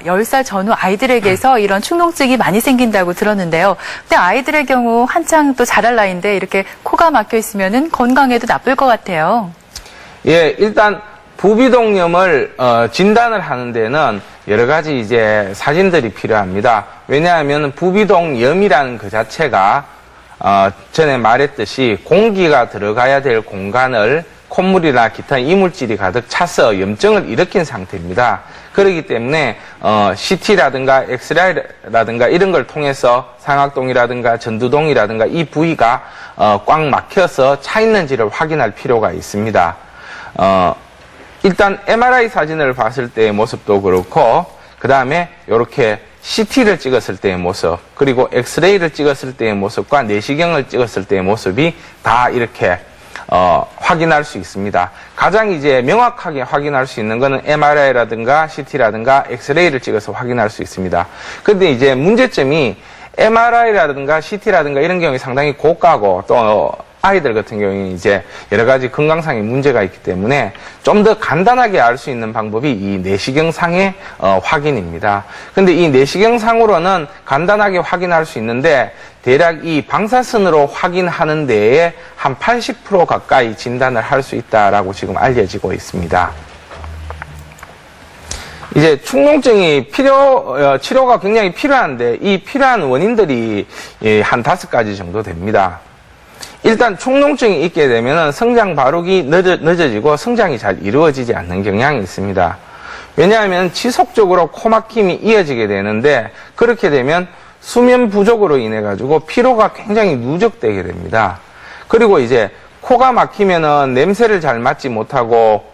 10살 전후 아이들에게서 이런 축농증이 많이 생긴다고 들었는데요. 근데 아이들의 경우 한창 또 자랄 나이인데 이렇게 코가 막혀 있으면은 건강에도 나쁠 것 같아요. 예, 일단 부비동염을 진단을 하는 데는 여러 가지 이제 사진들이 필요합니다. 왜냐하면 부비동염이라는 그 자체가 전에 말했듯이 공기가 들어가야 될 공간을 콧물이나 기타 이물질이 가득 차서 염증을 일으킨 상태입니다. 그렇기 때문에 CT라든가 엑스레이라든가 이런 걸 통해서 상악동이라든가 전두동이라든가 이 부위가 꽉 막혀서 차 있는지를 확인할 필요가 있습니다. 일단 MRI 사진을 봤을 때의 모습도 그렇고 그 다음에 이렇게 CT를 찍었을 때의 모습, 그리고 엑스레이를 찍었을 때의 모습과 내시경을 찍었을 때의 모습이 다 이렇게 확인할 수 있습니다. 가장 이제 명확하게 확인할 수 있는 거는 MRI라든가 CT라든가 엑스레이를 찍어서 확인할 수 있습니다. 근데 이제 문제점이 MRI라든가 CT라든가 이런 경우에 상당히 고가고 또 아이들 같은 경우에 이제 여러 가지 건강상의 문제가 있기 때문에 좀 더 간단하게 알 수 있는 방법이 이 내시경상의 확인입니다. 근데 이 내시경상으로는 간단하게 확인할 수 있는데 대략 이 방사선으로 확인하는 데에 한 80% 가까이 진단을 할 수 있다라고 지금 알려지고 있습니다. 이제 축농증이 치료가 굉장히 필요한데 이 필요한 원인들이 한 5가지 정도 됩니다. 일단 축농증이 있게 되면 성장 발육이 늦어지고 성장이 잘 이루어지지 않는 경향이 있습니다. 왜냐하면 지속적으로 코막힘이 이어지게 되는데 그렇게 되면 수면 부족으로 인해 가지고 피로가 굉장히 누적되게 됩니다. 그리고 이제 코가 막히면은 냄새를 잘 맡지 못하고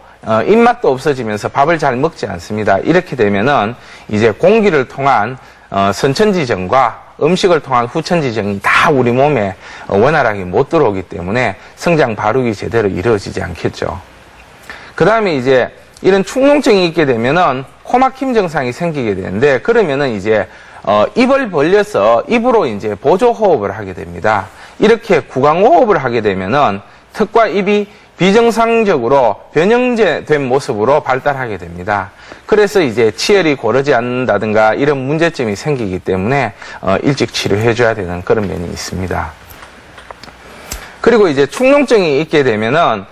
입맛도 없어지면서 밥을 잘 먹지 않습니다. 이렇게 되면은 이제 공기를 통한 선천지정과 음식을 통한 후천지정이 다 우리 몸에 원활하게 못 들어오기 때문에 성장 발육이 제대로 이루어지지 않겠죠. 그 다음에 이제 이런 축농증이 있게 되면은 코막힘 증상이 생기게 되는데 그러면은 이제 입을 벌려서 입으로 이제 보조 호흡을 하게 됩니다. 이렇게 구강 호흡을 하게 되면은 턱과 입이 비정상적으로 변형된 모습으로 발달하게 됩니다. 그래서 이제 치열이 고르지 않는다든가 이런 문제점이 생기기 때문에 일찍 치료해줘야 되는 그런 면이 있습니다. 그리고 이제 축농증이 있게 되면은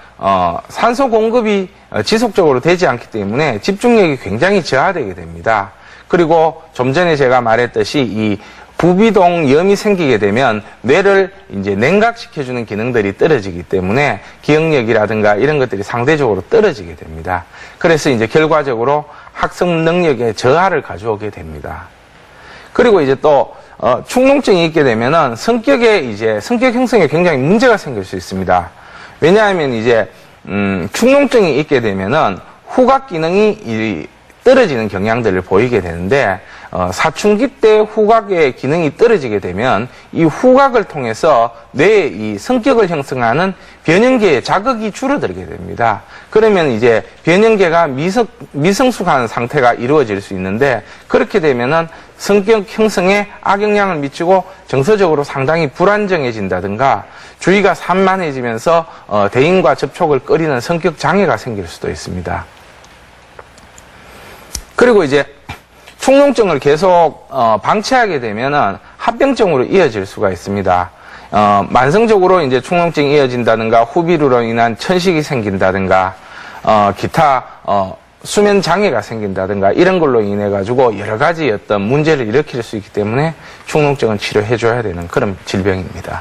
산소 공급이 지속적으로 되지 않기 때문에 집중력이 굉장히 저하되게 됩니다. 그리고 좀 전에 제가 말했듯이 이 부비동염이 생기게 되면 뇌를 이제 냉각시켜주는 기능들이 떨어지기 때문에 기억력이라든가 이런 것들이 상대적으로 떨어지게 됩니다. 그래서 이제 결과적으로 학습 능력에 저하를 가져오게 됩니다. 그리고 이제 또 축농증이 있게 되면은 성격 형성에 굉장히 문제가 생길 수 있습니다. 왜냐하면 이제 축농증이 있게 되면은 후각 기능이 떨어지는 경향들을 보이게 되는데 사춘기 때 후각의 기능이 떨어지게 되면 이 후각을 통해서 뇌의 이 성격을 형성하는 변형계의 자극이 줄어들게 됩니다. 그러면 이제 변형계가 미성숙한 상태가 이루어질 수 있는데 그렇게 되면은 성격 형성에 악영향을 미치고 정서적으로 상당히 불안정해진다든가 주의가 산만해지면서 대인과 접촉을 꺼리는 성격 장애가 생길 수도 있습니다. 그리고 이제 축농증을 계속 방치하게 되면은 합병증으로 이어질 수가 있습니다. 만성적으로 이제 축농증이 이어진다든가 후비루로 인한 천식이 생긴다든가 기타 수면 장애가 생긴다든가 이런 걸로 인해 가지고 여러 가지 어떤 문제를 일으킬 수 있기 때문에 축농증은 치료해 줘야 되는 그런 질병입니다.